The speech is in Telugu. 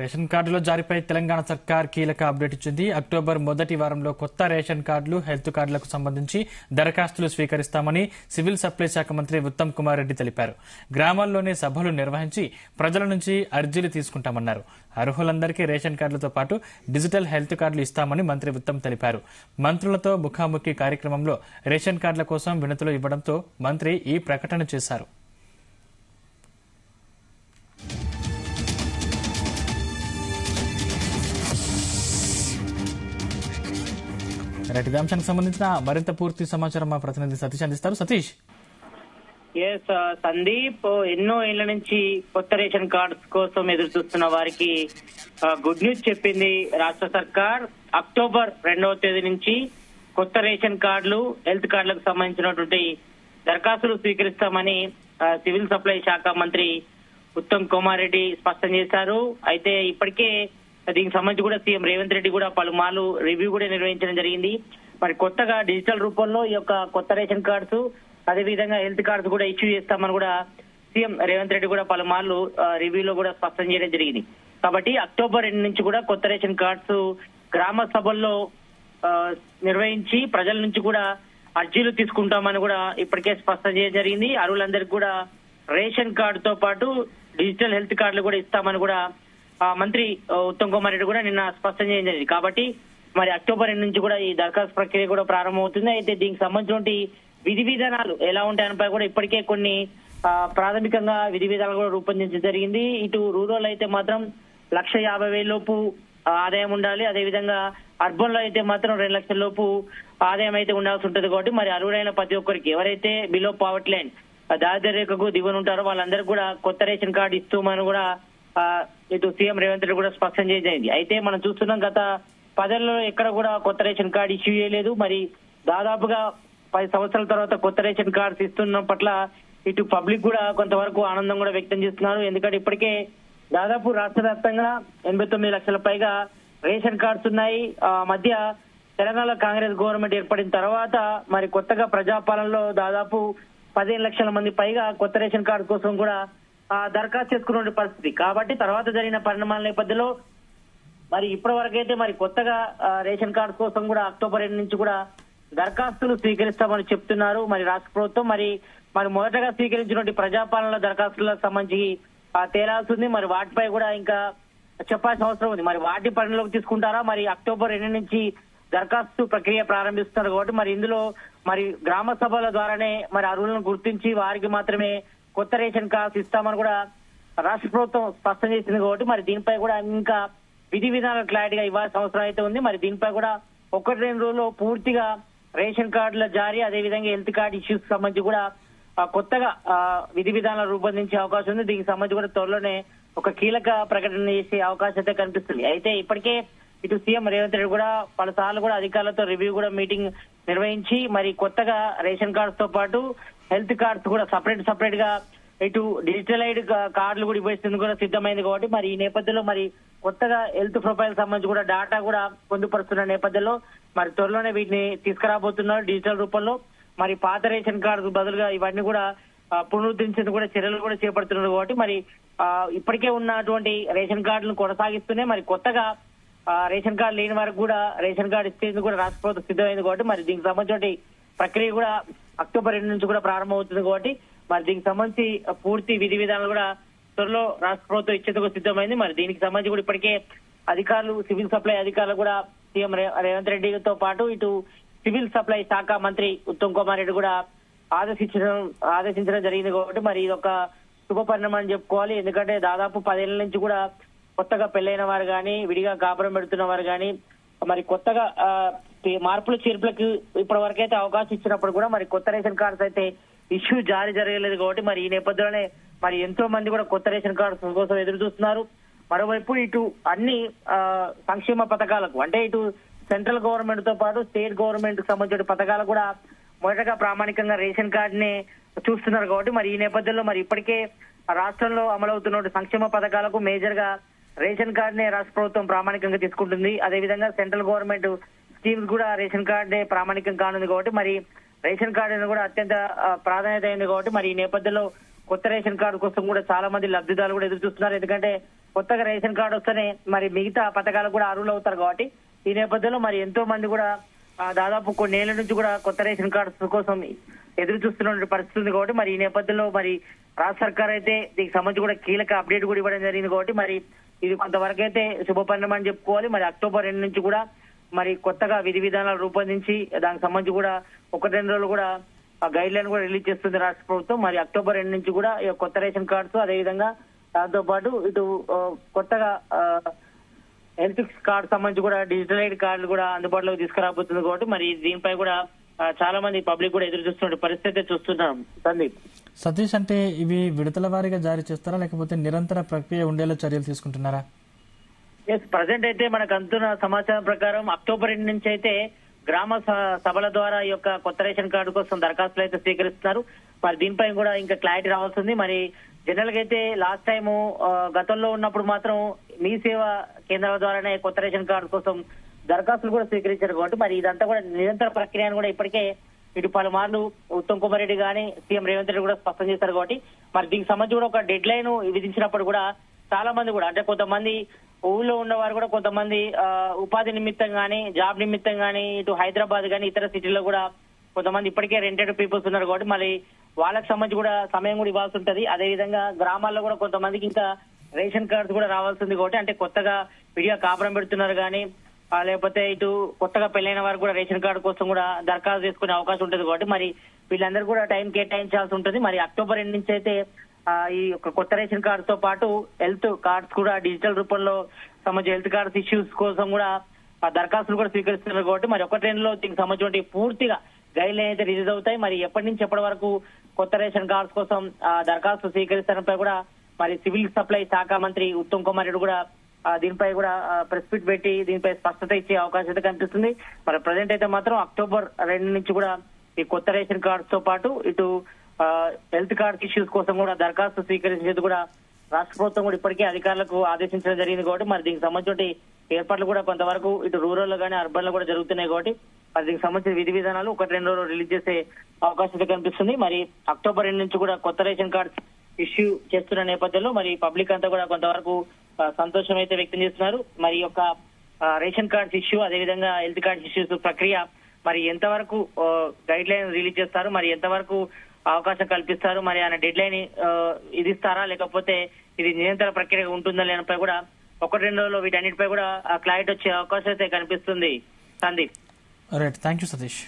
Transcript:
రేషన్ కార్డుల జారీపై తెలంగాణ సర్కార్ కీలక అప్డేట్ ఇచ్చింది. అక్టోబర్ మొదటి వారంలో కొత్త రేషన్ కార్డులు, హెల్త్ కార్డులకు సంబంధించి దరఖాస్తులు స్వీకరిస్తామని సివిల్ సప్లై శాఖ మంత్రి ఉత్తమ్ కుమార్ రెడ్డి తెలిపారు. గ్రామాల్లోనే సభలు నిర్వహించి ప్రజల నుంచి అర్జీలు తీసుకుంటామన్నారు. అర్హులందరికీ రేషన్ కార్డులతో పాటు డిజిటల్ హెల్త్ కార్డులు ఇస్తామని మంత్రి ఉత్తమ్ తెలిపారు. మంత్రులతో ముఖాముఖి కార్యక్రమంలో రేషన్ కార్డుల కోసం వినతులు ఇవ్వడంతో మంత్రి ఈ ప్రకటన చేశారు. ఇదే అంశానికి సంబంధించిన మరింత పూర్తి సమాచారం మా ప్రతినిధి సతీష్ అందిస్తారు. సతీష్. సందీప్, ఎన్నో ఏళ్ల నుంచి కొత్త రేషన్ కార్డ్స్ కోసం ఎదురు చూస్తున్న వారికి గుడ్ న్యూస్ చెప్పింది రాష్ట్ర సర్కార్. అక్టోబర్ 2వ తేదీ నుంచి కొత్త రేషన్ కార్డులు, హెల్త్ కార్డులకు సంబంధించినటువంటి దరఖాస్తులు స్వీకరిస్తామని సివిల్ సప్లై శాఖ మంత్రి ఉత్తమ్ కుమార్ రెడ్డి స్పష్టం చేశారు. అయితే ఇప్పటికే దీనికి సంబంధించి కూడా సీఎం రేవంత్ రెడ్డి కూడా పలుమార్లు రివ్యూ కూడా నిర్వహించడం జరిగింది. మరి కొత్తగా డిజిటల్ రూపంలో ఈ యొక్క కొత్త రేషన్ కార్డ్స్, అదేవిధంగా హెల్త్ కార్డ్స్ కూడా ఇష్యూ చేస్తామని కూడా సీఎం రేవంత్ రెడ్డి కూడా పలుమార్లు రివ్యూలో కూడా స్పష్టం చేయడం జరిగింది. కాబట్టి అక్టోబర్ 2 నుంచి కూడా కొత్త రేషన్ కార్డ్స్ గ్రామ సభల్లో నిర్వహించి ప్రజల నుంచి కూడా అర్జీలు తీసుకుంటామని కూడా ఇప్పటికే స్పష్టం చేయడం జరిగింది. అర్హులందరికీ కూడా రేషన్ కార్డుతో పాటు డిజిటల్ హెల్త్ కార్డులు కూడా ఇస్తామని కూడా మంత్రి ఉత్తమ్ కుమార్ రెడ్డి కూడా నిన్న స్పష్టం చేయడం జరిగింది. కాబట్టి మరి అక్టోబర్ 2 నుంచి కూడా ఈ దరఖాస్తు ప్రక్రియ కూడా ప్రారంభమవుతుంది. అయితే దీనికి సంబంధించిన విధి విధానాలు ఎలా ఉంటాయనిపై కూడా ఇప్పటికే కొన్ని ప్రాథమికంగా విధి విధానాలు కూడా రూపొందించడం జరిగింది. ఇటు రూరల్ అయితే మాత్రం 1,50,000 లోపు ఆదాయం ఉండాలి. అదేవిధంగా అర్బన్ లో అయితే మాత్రం 2 లక్షల లోపు ఆదాయం అయితే ఉండాల్సి ఉంటుంది. కాబట్టి మరి అర్హులైన ప్రతి ఒక్కరికి, ఎవరైతే బిలో పావర్టీ లైన్, దారిద్ర్య రేఖకు దిగువన ఉంటారో వాళ్ళందరికీ కూడా కొత్త రేషన్ కార్డు ఇస్తామని కూడా ఇటు సీఎం రేవంత్ రెడ్డి కూడా స్పష్టం చేయజేయండి. అయితే మనం చూస్తున్నాం గత 10 ఏళ్లలో ఎక్కడ కూడా కొత్త రేషన్ కార్డు ఇష్యూ చేయలేదు. మరి దాదాపుగా 10 సంవత్సరాల తర్వాత కొత్త రేషన్ కార్డ్స్ ఇస్తున్న పట్ల ఇటు పబ్లిక్ కూడా కొంతవరకు ఆనందం కూడా వ్యక్తం చేస్తున్నారు. ఎందుకంటే ఇప్పటికే దాదాపు రాష్ట్ర వ్యాప్తంగా 89 లక్షల పైగా రేషన్ కార్డ్స్ ఉన్నాయి. మధ్య తెలంగాణ కాంగ్రెస్ గవర్నమెంట్ ఏర్పడిన తర్వాత మరి కొత్తగా ప్రజాపాలనలో దాదాపు 15 లక్షల మంది పైగా కొత్త రేషన్ కార్డు కోసం కూడా దరఖాస్తు చేసుకున్న పరిస్థితి. కాబట్టి తర్వాత జరిగిన పరిణామాల నేపథ్యంలో మరి ఇప్పటి వరకైతే మరి కొత్తగా రేషన్ కార్డు కోసం కూడా అక్టోబర్ 2 నుంచి కూడా దరఖాస్తులు స్వీకరిస్తామని చెప్తున్నారు మరి రాష్ట్ర ప్రభుత్వం. మరి మొదటగా స్వీకరించినటువంటి ప్రజాపాలన దరఖాస్తులకు సంబంధించి తేలాల్సింది. మరి వాటిపై కూడా ఇంకా చెప్పాల్సిన అవసరం ఉంది. మరి వాటి పరిణలోకి తీసుకుంటారా? మరి అక్టోబర్ 2 నుంచి దరఖాస్తు ప్రక్రియ ప్రారంభిస్తున్నారు కాబట్టి మరి ఇందులో మరి గ్రామ సభల ద్వారానే మరి అర్హులను గుర్తించి వారికి మాత్రమే కొత్త రేషన్ కార్డ్స్ ఇస్తామని కూడా రాష్ట్ర ప్రభుత్వం స్పష్టం చేసింది. కాబట్టి మరి దీనిపై కూడా ఇంకా విధి విధానాలు క్లారిటీగా ఇవ్వాల్సిన అవసరం అయితే ఉంది. మరి దీనిపై కూడా 1-2 రోజుల్లో పూర్తిగా రేషన్ కార్డుల జారీ, అదేవిధంగా హెల్త్ కార్డు ఇష్యూస్ సంబంధించి కూడా కొత్తగా విధి విధానాలు రూపొందించే అవకాశం ఉంది. దీనికి సంబంధించి కూడా త్వరలోనే ఒక కీలక ప్రకటన చేసే అవకాశం అయితే కనిపిస్తుంది. అయితే ఇప్పటికే ఇటు సీఎం రేవంత్ రెడ్డి కూడా పలుసార్లు కూడా అధికారులతో రివ్యూ కూడా మీటింగ్ నిర్వహించి మరి కొత్తగా రేషన్ కార్డ్స్ తో పాటు హెల్త్ కార్డ్స్ కూడా సపరేట్ గా ఇటు డిజిటలైడ్ కార్డులు కూడా ఇవ్వేందుకు కూడా సిద్ధమైంది. కాబట్టి మరి ఈ నేపథ్యంలో మరి కొత్తగా హెల్త్ ప్రొఫైల్ సంబంధించి కూడా డేటా కూడా పొందుపరుస్తున్న నేపథ్యంలో మరి త్వరలోనే వీటిని తీసుకురాబోతున్నారు డిజిటల్ రూపంలో. మరి పాత రేషన్ కార్డు బదులుగా ఇవన్నీ కూడా పునరుద్ధరించేందుకు కూడా చర్యలు కూడా చేపడుతున్నారు. కాబట్టి మరి ఇప్పటికే ఉన్నటువంటి రేషన్ కార్డులను కొనసాగిస్తూనే మరి కొత్తగా రేషన్ కార్డు లేని వారికి కూడా రేషన్ కార్డు ఇచ్చేందుకు కూడా రాష్ట్ర ప్రభుత్వం సిద్ధమైంది. కాబట్టి మరి దీనికి సంబంధించిన ప్రక్రియ కూడా అక్టోబర్ 2 నుంచి కూడా ప్రారంభమవుతుంది. కాబట్టి మరి దీనికి సంబంధించి పూర్తి విధి విధానాలు కూడా త్వరలో రాష్ట్ర ప్రభుత్వం ఇచ్చేందుకు సిద్ధమైంది. మరి దీనికి సంబంధించి కూడా ఇప్పటికే అధికారులు, సివిల్ సప్లై అధికారులు కూడా సీఎం రేవంత్ రెడ్డితో పాటు ఇటు సివిల్ సప్లై శాఖ మంత్రి ఉత్తమ్ కుమార్ రెడ్డి కూడా ఆదేశించడం జరిగింది. కాబట్టి మరి ఇది ఒక శుభ పరిణామం అని చెప్పుకోవాలి. ఎందుకంటే దాదాపు 10 ఏళ్ల నుంచి కూడా కొత్తగా పెళ్లైన వారు కానీ, విడిగా కాపురం పెడుతున్న వారు కానీ మరి కొత్తగా మార్పులు చేర్పులకు ఇప్పటి వరకైతే అవకాశం ఇచ్చినప్పుడు కూడా మరి కొత్త రేషన్ కార్డ్స్ అయితే ఇష్యూ జారీ జరగలేదు. కాబట్టి మరి ఈ నేపథ్యంలోనే మరి ఎంతో మంది కూడా కొత్త రేషన్ కార్డ్స్ కోసం ఎదురు చూస్తున్నారు. మరోవైపు ఇటు అన్ని సంక్షేమ పథకాలకు, అంటే ఇటు సెంట్రల్ గవర్నమెంట్ తో పాటు స్టేట్ గవర్నమెంట్ కు సంబంధించిన పథకాలు కూడా మొదటగా ప్రామాణికంగా రేషన్ కార్డునే చూస్తున్నారు. కాబట్టి మరి ఈ నేపథ్యంలో మరి ఇప్పటికే రాష్ట్రంలో అమలవుతున్న సంక్షేమ పథకాలకు మేజర్ గా రేషన్ కార్డునే రాష్ట్ర ప్రభుత్వం ప్రామాణికంగా తీసుకుంటుంది. అదేవిధంగా సెంట్రల్ గవర్నమెంట్ స్కీమ్స్ కూడా రేషన్ కార్డే ప్రామాణికం కానుంది. కాబట్టి మరి రేషన్ కార్డు కూడా అత్యంత ప్రాధాన్యత అయింది. కాబట్టి మరి ఈ నేపథ్యంలో కొత్త రేషన్ కార్డు కోసం కూడా చాలా మంది లబ్ధిదారులు కూడా ఎదురు చూస్తున్నారు. ఎందుకంటే కొత్తగా రేషన్ కార్డు వస్తేనే మరి మిగతా పథకాలకు కూడా అర్హులు అవుతారు కాబట్టి ఈ నేపథ్యంలో మరి ఎంతో మంది కూడా దాదాపు కొన్నేళ్ల నుంచి కూడా కొత్త రేషన్ కార్డు కోసం ఎదురు చూస్తున్న పరిస్థితి ఉంది కాబట్టి మరి ఈ నేపథ్యంలో మరి రాష్ట్ర సర్కార్ అయితే దీనికి సంబంధించి కూడా కీలక అప్డేట్ కూడా ఇవ్వడం జరిగింది కాబట్టి మరి ఇది కొంతవరకు అయితే శుభపరిణామం అని చెప్పుకోవాలి. మరి అక్టోబర్ 2 నుంచి కూడా మరి కొత్తగా విధి విధానాలు రూపొందించి దానికి సంబంధించి కూడా 1-2 రోజులు కూడా గైడ్ లైన్ కూడా రిలీజ్ చేస్తుంది రాష్ట్ర ప్రభుత్వం. మరి అక్టోబర్ 2 నుంచి కూడా ఈ కొత్త రేషన్ కార్డ్స్ అదేవిధంగా దాంతో పాటు ఇటు కొత్తగా హెల్త్ కార్డు సంబంధించి కూడా డిజిటలైజ్డ్ కార్డులు కూడా అందుబాటులోకి తీసుకురాబోతుంది కాబట్టి మరి దీనిపై కూడా చాలా మంది పబ్లిక్ కూడా ఎదురు చూస్తున్న పరిస్థితి చూస్తున్నాం. సందీప్, సతీష్, అంటే ఇవి విడతల వారీగా జారీ చేస్తారా లేకపోతే నిరంతర ప్రక్రియ ఉండేలా చర్యలు తీసుకుంటున్నారా? ఎస్, ప్రజెంట్ అయితే మనకు అందుతున్న సమాచారం ప్రకారం అక్టోబర్ 2 నుంచి అయితే గ్రామ సభల ద్వారా ఈ యొక్క కొత్త రేషన్ కార్డు కోసం దరఖాస్తులు అయితే స్వీకరిస్తున్నారు. మరి దీనిపై కూడా ఇంకా క్లారిటీ రావాల్సింది. మరి జనరల్ గా అయితే లాస్ట్ టైం గతంలో ఉన్నప్పుడు మాత్రం మీ సేవ కేంద్రాల ద్వారానే కొత్త రేషన్ కార్డు కోసం దరఖాస్తులు కూడా స్వీకరించారు కాబట్టి మరి ఇదంతా కూడా నిరంతర ప్రక్రియ అని కూడా ఇప్పటికే ఇటు పలుమార్లు ఉత్తమ్ కుమార్ రెడ్డి గానీ సీఎం రేవంత్ రెడ్డి కూడా స్పష్టం చేశారు కాబట్టి మరి దీనికి సంబంధించి కూడా ఒక డెడ్ లైన్ విధించినప్పుడు కూడా చాలా మంది కూడా అంటే కొంతమంది ఊళ్ళో ఉన్నవారు కూడా కొంతమంది ఉపాధి నిమిత్తం గానీ జాబ్ నిమిత్తం గానీ ఇటు హైదరాబాద్ గానీ ఇతర సిటీలో కూడా కొంతమంది ఇప్పటికే రెంటెడ్ పీపుల్స్ ఉన్నారు కాబట్టి మరి వాళ్ళకి సంబంధించి కూడా సమయం కూడా ఇవ్వాల్సి ఉంటది. అదేవిధంగా గ్రామాల్లో కూడా కొంతమందికి ఇంకా రేషన్ కార్డ్స్ కూడా రావాల్సింది కాబట్టి అంటే కొత్తగా విడిగా కాపురం పెడుతున్నారు కానీ లేకపోతే ఇటు కొత్తగా పెళ్లైన వారు కూడా రేషన్ కార్డు కోసం కూడా దరఖాస్తు చేసుకునే అవకాశం ఉంటుంది కాబట్టి మరి వీళ్ళందరూ కూడా టైం కేటాయించాల్సి ఉంటుంది. మరి అక్టోబర్ 2 నుంచి అయితే ఈ కొత్త రేషన్ కార్డు తో పాటు హెల్త్ కార్డ్స్ కూడా డిజిటల్ రూపంలో సంబంధించి హెల్త్ కార్డ్స్ ఇష్యూస్ కోసం కూడా దరఖాస్తులు కూడా స్వీకరిస్తున్నారు కాబట్టి మరి 1-2 లో దీనికి సంబంధించి పూర్తిగా గైడ్ లైన్ అయితే రిలీజ్ అవుతాయి. మరి ఎప్పటి నుంచి ఎప్పటి వరకు కొత్త రేషన్ కార్డ్స్ కోసం దరఖాస్తు స్వీకరిస్తారంపై కూడా మరి సివిల్ సప్లై శాఖ మంత్రి ఉత్తమ్ కుమార్ రెడ్డి కూడా దీనిపై కూడా ప్రెస్ మీట్ పెట్టి దీనిపై స్పష్టత ఇచ్చే అవకాశం అయితే కనిపిస్తుంది. మరి ప్రజెంట్ అయితే మాత్రం అక్టోబర్ 2 నుంచి కూడా ఈ కొత్త రేషన్ కార్డ్స్ తో పాటు ఇటు హెల్త్ కార్డ్స్ ఇష్యూస్ కోసం కూడా దరఖాస్తు స్వీకరించేది కూడా రాష్ట్ర ప్రభుత్వం కూడా ఇప్పటికే అధికారులకు ఆదేశించడం జరిగింది కాబట్టి మరి దీనికి సంబంధించి ఏర్పాట్లు కూడా కొంతవరకు ఇటు రూరల్ లో కానీ అర్బన్ లో కూడా జరుగుతున్నాయి కాబట్టి మరి దీనికి సంబంధించిన విధి విధానాలు 1-2 రోజులు రిలీజ్ చేసే అవకాశం అయితే కనిపిస్తుంది. మరి అక్టోబర్ 2 నుంచి కూడా కొత్త రేషన్ కార్డ్స్ ఇష్యూ చేస్తున్న నేపథ్యంలో మరి పబ్లిక్ అంతా కూడా కొంతవరకు సంతోషం అయితే వ్యక్తం చేస్తున్నారు. మరి యొక్క రేషన్ కార్డ్స్ ఇష్యూ అదేవిధంగా హెల్త్ కార్డ్స్ ఇష్యూస్ ప్రక్రియ మరి ఎంతవరకు గైడ్ లైన్ రిలీజ్ చేస్తారు, మరి ఎంతవరకు అవకాశం కల్పిస్తారు, మరి ఆయన డెడ్ లైన్ ఇదిస్తారా లేకపోతే ఇది నిరంతర ప్రక్రియ ఉంటుందా లేనిపై కూడా 1-2 రోజుల్లో వీటన్నిటిపై కూడా క్లారిటీ వచ్చే అవకాశం అయితే కనిపిస్తుంది. Sandeep, right, thank you Satish.